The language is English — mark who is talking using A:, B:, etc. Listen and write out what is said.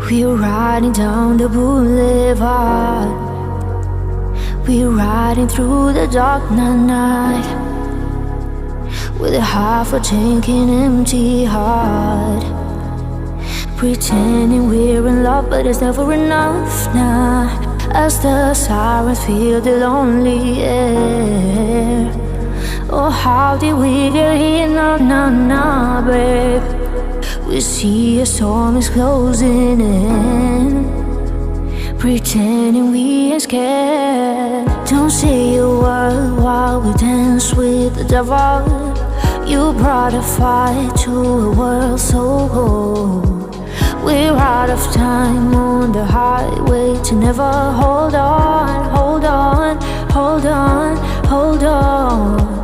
A: We're riding down the boulevard. We're riding through the dark night with a half a tank and empty heart, pretending we're in love, but it's never enough now. As the sirens fill the lonely air. Oh, how did we get here? No, babe. We see a storm is closing in, pretending we ain't scared. Don't say a word while we dance with the devil. You brought a fire to a world so cold. We're out of time on the highway to never. Hold on, hold on, hold on, hold on.